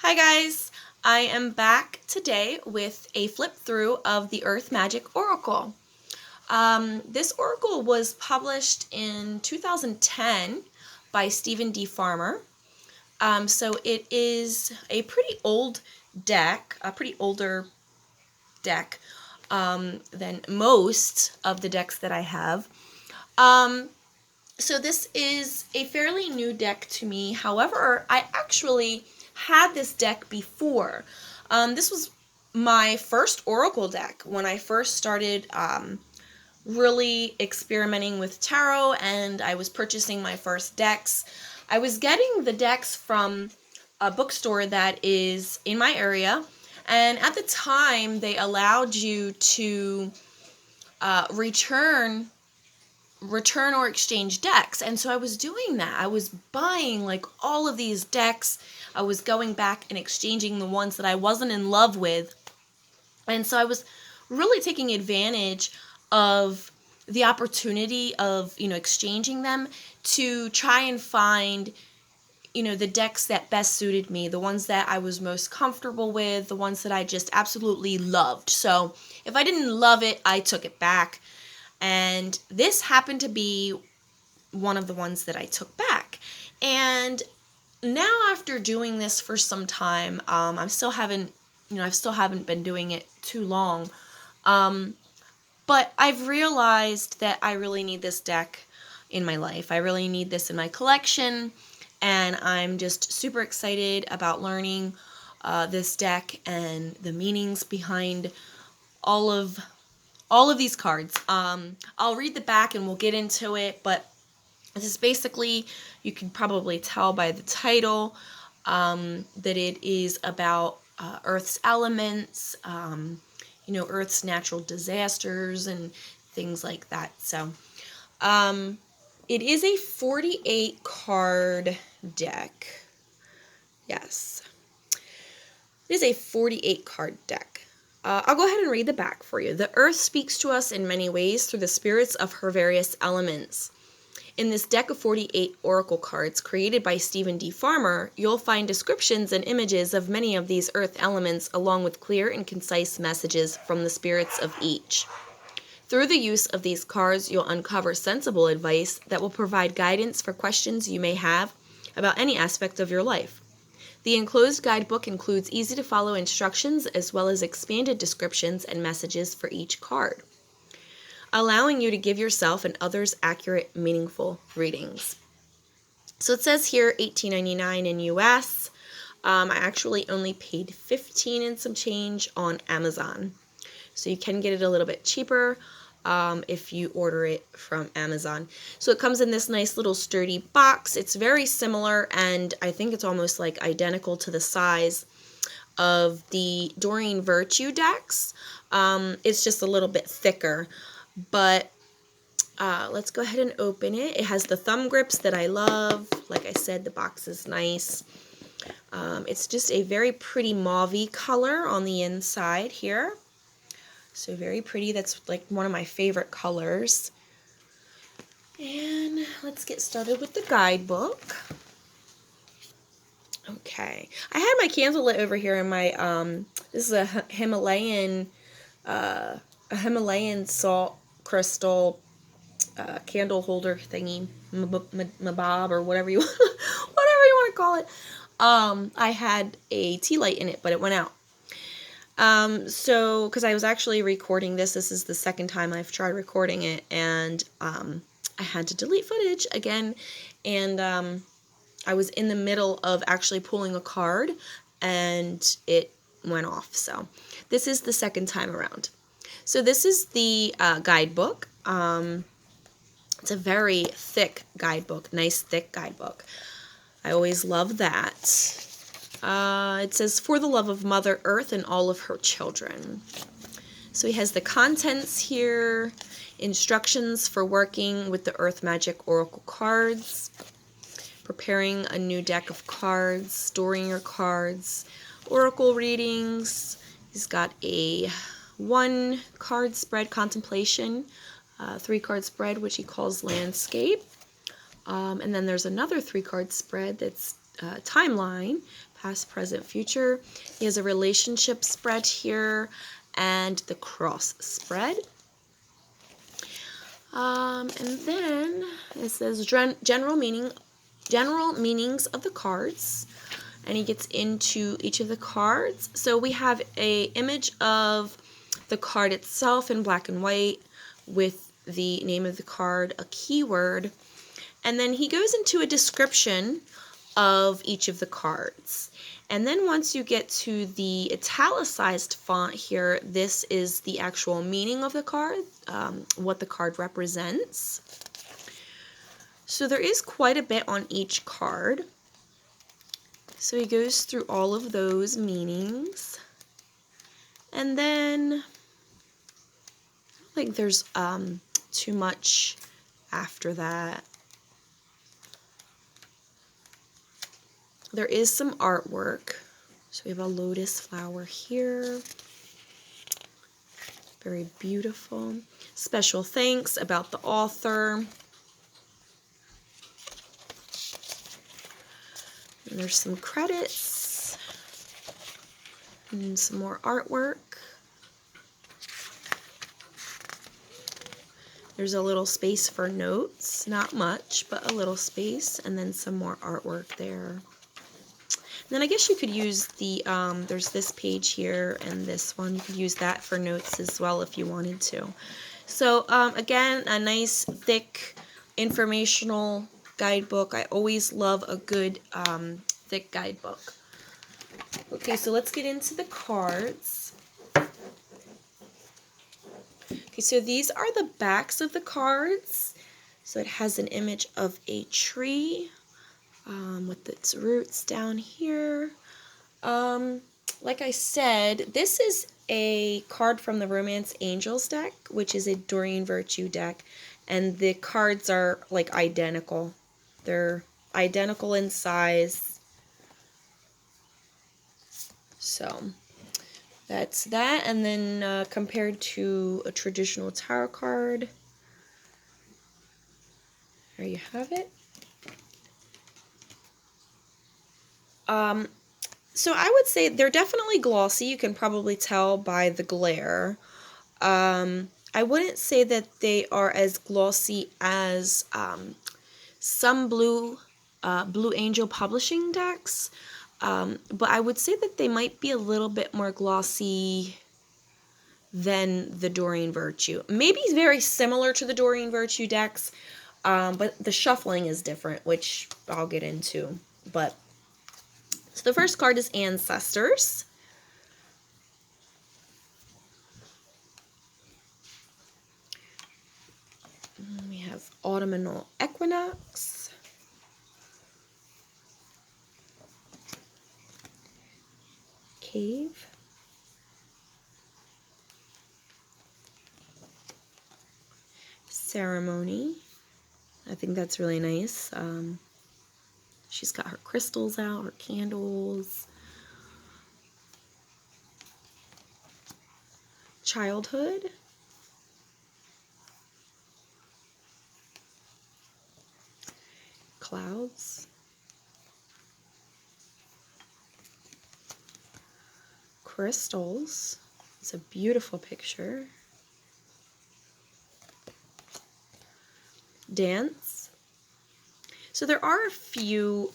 Hi guys, I am back today with a flip through of the Earth Magic Oracle. This oracle was published in 2010 by Stephen D. Farmer. So it is a pretty old deck, a pretty older deck than most of the decks that I have. So this is a fairly new deck to me. However, I actually had this deck before. This was my first Oracle deck when I first started really experimenting with tarot, and I was purchasing my first decks. I was getting the decks from a bookstore that is in my area, and at the time they allowed you to return or exchange decks. And so I was doing that. I was buying like all of these decks. I was going back and exchanging the ones that I wasn't in love with. And so I was really taking advantage of the opportunity of, exchanging them to try and find, the decks that best suited me, the ones that I was most comfortable with, the ones that I just absolutely loved. So if I didn't love it, I took it back. And this happened to be one of the ones that I took back. And now after doing this for some time, I still haven't been doing it too long. But I've realized that I really need this deck in my life. I really need this in my collection. And I'm just super excited about learning this deck and the meanings behind all of these cards. I'll read the back and we'll get into it, but this is basically, you can probably tell by the title, that it is about Earth's elements, Earth's natural disasters and things like that. So it is a 48 card deck. Yes. It is a 48 card deck. I'll go ahead and read the back for you. The earth speaks to us in many ways through the spirits of her various elements. In this deck of 48 oracle cards created by Stephen D. Farmer, you'll find descriptions and images of many of these earth elements along with clear and concise messages from the spirits of each. Through the use of these cards, you'll uncover sensible advice that will provide guidance for questions you may have about any aspect of your life. The enclosed guidebook includes easy-to-follow instructions as well as expanded descriptions and messages for each card, allowing you to give yourself and others accurate, meaningful readings. So it says here $18.99 in US. I actually only paid $15 and some change on Amazon. So you can get it a little bit cheaper if you order it from Amazon. So it comes in this nice little sturdy box. It's very similar, and I think it's almost like identical to the size of the Doreen Virtue decks. It's just a little bit thicker, but let's go ahead and open it. It has the thumb grips that I love. Like I said, the box is nice. It's just a very pretty mauve-y color on the inside here. So very pretty. That's like one of my favorite colors. And let's get started with the guidebook. Okay. I had my candle lit over here in my, this is a Himalayan salt crystal candle holder thingy, mabob, or whatever you want to call it. I had a tea light in it, but it went out. So, because I was actually recording this is the second time I've tried recording it, and I had to delete footage again, and I was in the middle of actually pulling a card, and it went off. So, this is the second time around. So, this is the guidebook. It's a very thick guidebook, nice thick guidebook. I always love that. It says, for the love of Mother Earth and all of her children. So he has the contents here, instructions for working with the Earth Magic Oracle cards, preparing a new deck of cards, storing your cards, oracle readings. He's got a 1 card spread contemplation, 3 card spread, which he calls landscape. And then there's another 3 card spread that's timeline, past, present, future. He has a relationship spread here and the cross spread. And then it says general meanings of the cards, and he gets into each of the cards. So we have a image of the card itself in black and white with the name of the card, a keyword, and then he goes into a description of each of the cards. And then once you get to the italicized font here, this is the actual meaning of the card, what the card represents. So there is quite a bit on each card. So he goes through all of those meanings. And then I don't think there's too much after that. There is some artwork. So we have a lotus flower here. Very beautiful. Special thanks about the author. And there's some credits. And some more artwork. There's a little space for notes. Not much, but a little space. And then some more artwork there. Then I guess you could use the, there's this page here and this one. You could use that for notes as well if you wanted to. So again, a nice, thick, informational guidebook. I always love a good, thick guidebook. Okay, so let's get into the cards. Okay, so these are the backs of the cards. So it has an image of a tree. With its roots down here. Like I said, this is a card from the Romance Angels deck, which is a Doreen Virtue deck, and the cards are like identical. They're identical in size. So that's that, and then compared to a traditional tarot card, there you have it. So I would say they're definitely glossy. You can probably tell by the glare. I wouldn't say that they are as glossy as some Blue Angel publishing decks, but I would say that they might be a little bit more glossy than the Doreen Virtue. Maybe very similar to the Doreen Virtue decks, but the shuffling is different, which I'll get into. But so the first card is Ancestors. And we have Autumnal Equinox. Cave. Ceremony. I think that's really nice. She's got her crystals out, her candles. Childhood. Clouds. Crystals. It's a beautiful picture. Dance. So there are a few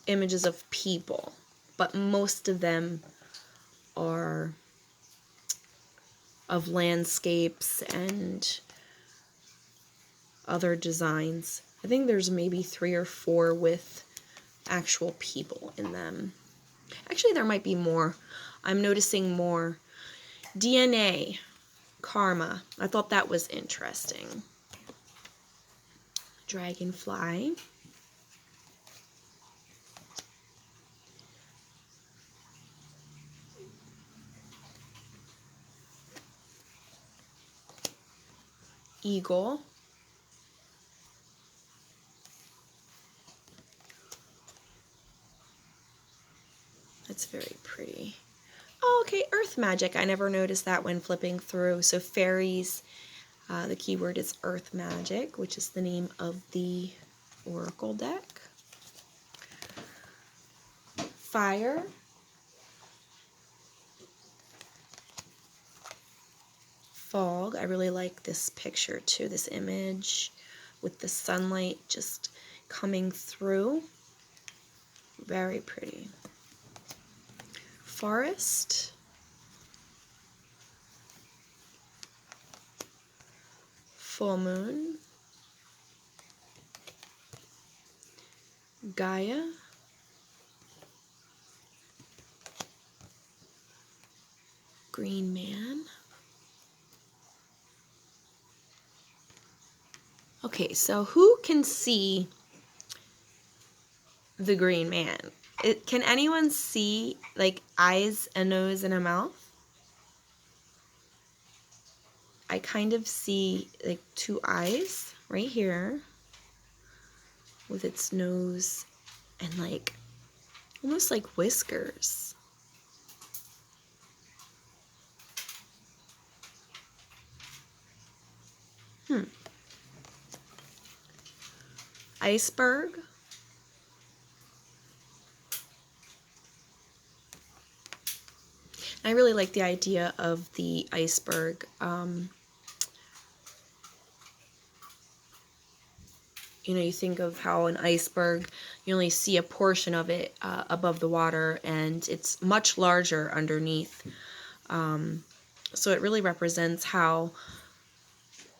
images of people, but most of them are of landscapes and other designs. I think there's maybe 3 or 4 with actual people in them. Actually, there might be more. I'm noticing more. DNA, karma. I thought that was interesting. Dragonfly. Eagle. That's very pretty. Oh, okay, earth magic. I never noticed that when flipping through. So fairies, the keyword is earth magic, which is the name of the oracle deck. fire. Fog. I really like this picture too, this image with the sunlight just coming through. Very pretty. Forest. Full moon. Gaia. Green man. Okay, so who can see the green man? Can anyone see like eyes, a nose, and a mouth? I kind of see like two eyes right here with its nose and like almost like whiskers. Iceberg. I really like the idea of the iceberg. You know, you think of how an iceberg, you only see a portion of it above the water, and it's much larger underneath. So it really represents how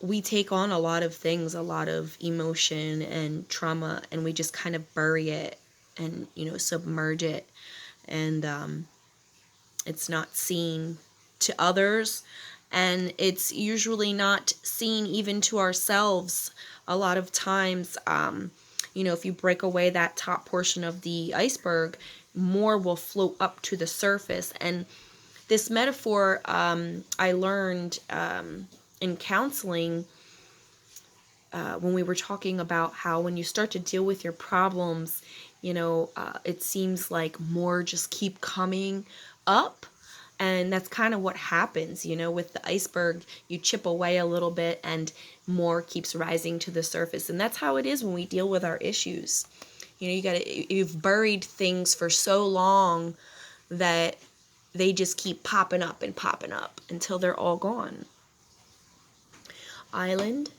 we take on a lot of things, a lot of emotion and trauma, and we just kind of bury it and, you know, submerge it. And it's not seen to others, and it's usually not seen even to ourselves. A lot of times, you know, if you break away that top portion of the iceberg, more will float up to the surface. And this metaphor I learned in counseling when we were talking about how when you start to deal with your problems, you know, it seems like more just keep coming up. And that's kind of what happens, you know, with the iceberg. You chip away a little bit and more keeps rising to the surface. And that's how it is when we deal with our issues. You know, you've buried things for so long that they just keep popping up and popping up until they're all gone. Island.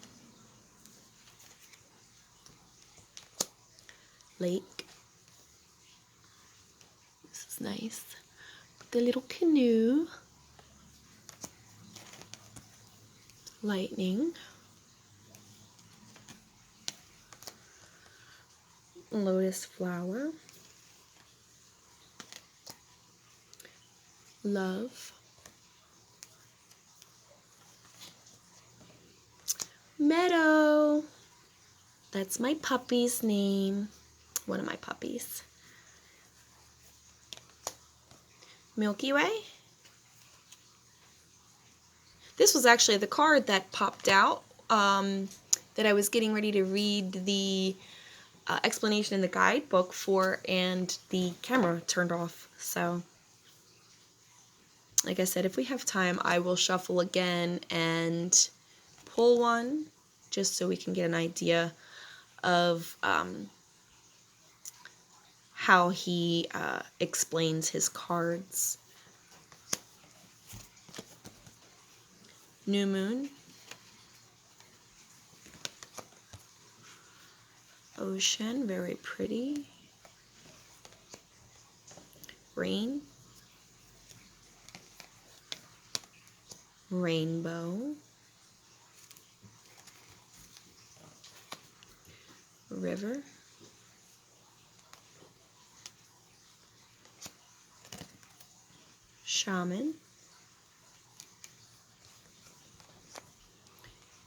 Lake. This is nice. The little canoe. Lightning. Lotus flower. Love. Meadow. That's my puppy's name. One of my puppies. Milky Way. This was actually the card that popped out that I was getting ready to read the explanation in the guidebook for, and the camera turned off. So, like I said, if we have time, I will shuffle again and pull one just so we can get an idea of how he explains his cards. New moon. Ocean, very pretty. Rain. Rainbow. River. Shaman.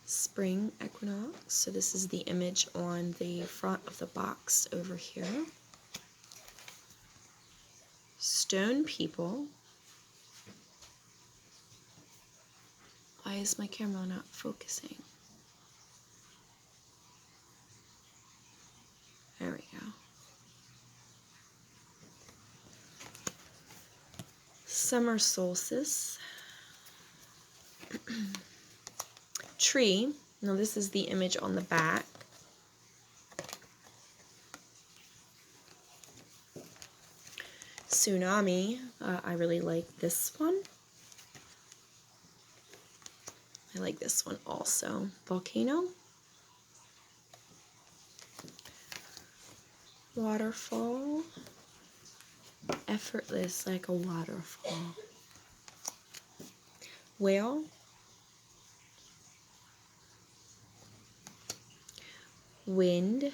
Spring equinox. So this is the image on the front of the box over here. Stone people. Why is my camera not focusing? There we go. Summer solstice. Tree. Now this is the image on the back. Tsunami. I really like this one. I like this one also. Volcano. Waterfall. Effortless like a waterfall. Whale. Wind.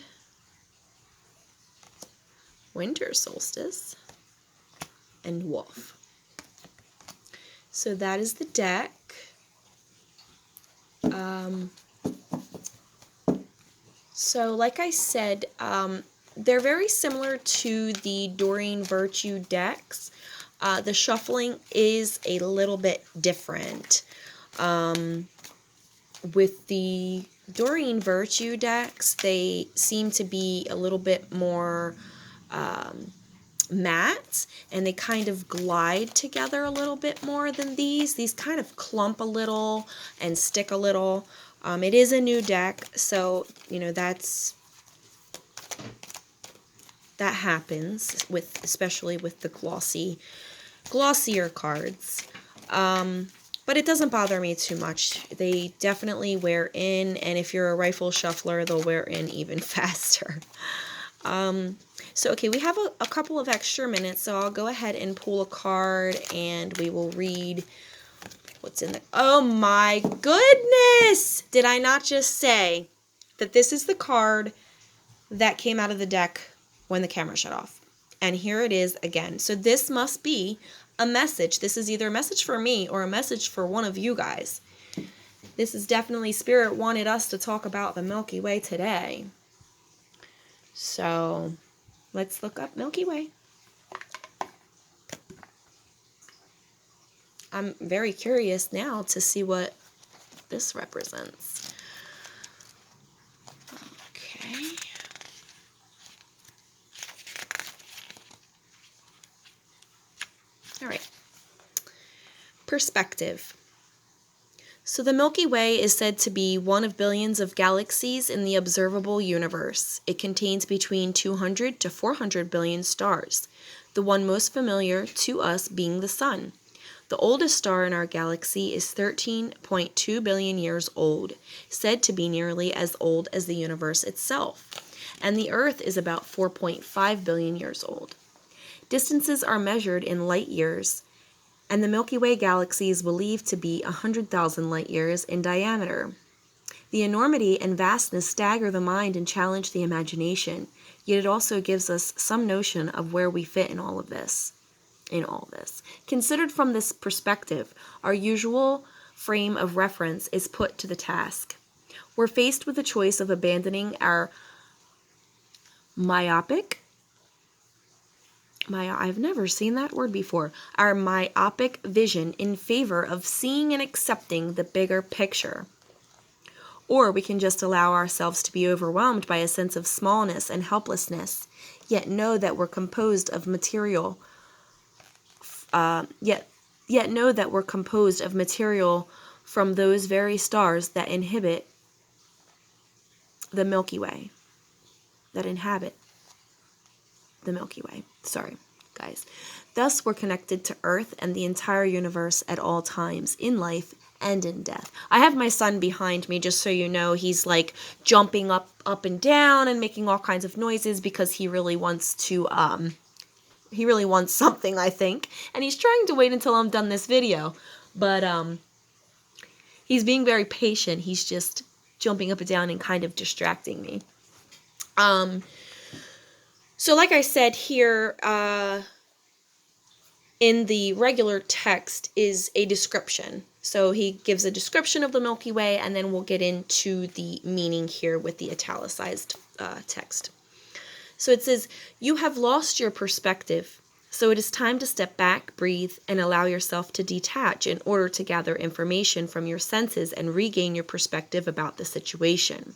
Winter solstice. And wolf. So that is the deck. So like I said, they're very similar to the Doreen Virtue decks. The shuffling is a little bit different. With the Doreen Virtue decks, they seem to be a little bit more matte, and they kind of glide together a little bit more than these. These kind of clump a little and stick a little. It is a new deck, so, you know, that happens with, especially with the glossier cards. But it doesn't bother me too much. They definitely wear in, and if you're a rifle shuffler, they'll wear in even faster. So, okay, we have a couple of extra minutes, so I'll go ahead and pull a card, and we will read what's in the... Oh my goodness! Did I not just say that this is the card that came out of the deck when the camera shut off? And here it is again. So this must be a message. This is either a message for me or a message for one of you guys. This is definitely Spirit wanted us to talk about the Milky Way today. So let's look up Milky Way. I'm very curious now to see what this represents. Okay. All right. Perspective. So the Milky Way is said to be one of billions of galaxies in the observable universe. It contains between 200 to 400 billion stars, the one most familiar to us being the Sun. The oldest star in our galaxy is 13.2 billion years old, said to be nearly as old as the universe itself, and the Earth is about 4.5 billion years old. Distances are measured in light years, and the Milky Way galaxy is believed to be 100,000 light years in diameter. The enormity and vastness stagger the mind and challenge the imagination, yet it also gives us some notion of where we fit in all this. Considered from this perspective, our usual frame of reference is put to the task. We're faced with the choice of abandoning our I've never seen that word before. Our myopic vision in favor of seeing and accepting the bigger picture. Or we can just allow ourselves to be overwhelmed by a sense of smallness and helplessness, yet know that we're composed of material from those very stars that inhabit the Milky Way. Sorry, guys. Thus, we're connected to Earth and the entire universe at all times, in life and in death. I have my son behind me, just so you know. He's like jumping up and down and making all kinds of noises because he really wants to, he really wants something, I think. And he's trying to wait until I'm done this video. But he's being very patient. He's just jumping up and down and kind of distracting me. So like I said here, in the regular text is a description. So he gives a description of the Milky Way, and then we'll get into the meaning here with the italicized text. So it says, "You have lost your perspective, so it is time to step back, breathe, and allow yourself to detach in order to gather information from your senses and regain your perspective about the situation.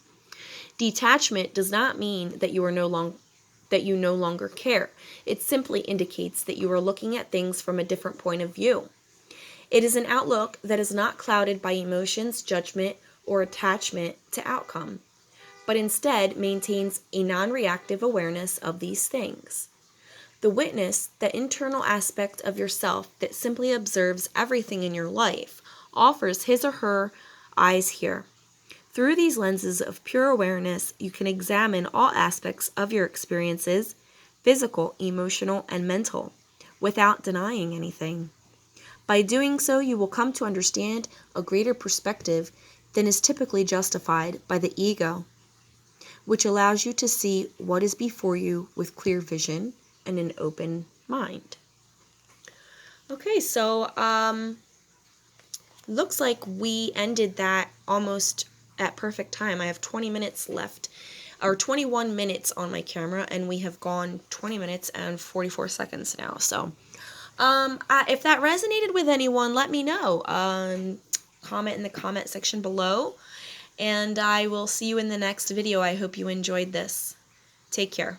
Detachment does not mean that you no longer care. It simply indicates that you are looking at things from a different point of view. It is an outlook that is not clouded by emotions, judgment, or attachment to outcome, but instead maintains a non-reactive awareness of these things. The witness, the internal aspect of yourself that simply observes everything in your life, offers his or her eyes here. Through these lenses of pure awareness, you can examine all aspects of your experiences, physical, emotional, and mental, without denying anything. By doing so, you will come to understand a greater perspective than is typically justified by the ego, which allows you to see what is before you with clear vision and an open mind. Okay, so looks like we ended that almost at perfect time. I have 20 minutes left, or 21 minutes on my camera, and we have gone 20 minutes and 44 seconds now. So if that resonated with anyone, let me know. Comment in the comment section below, and I will see you in the next video. I hope you enjoyed this. Take care.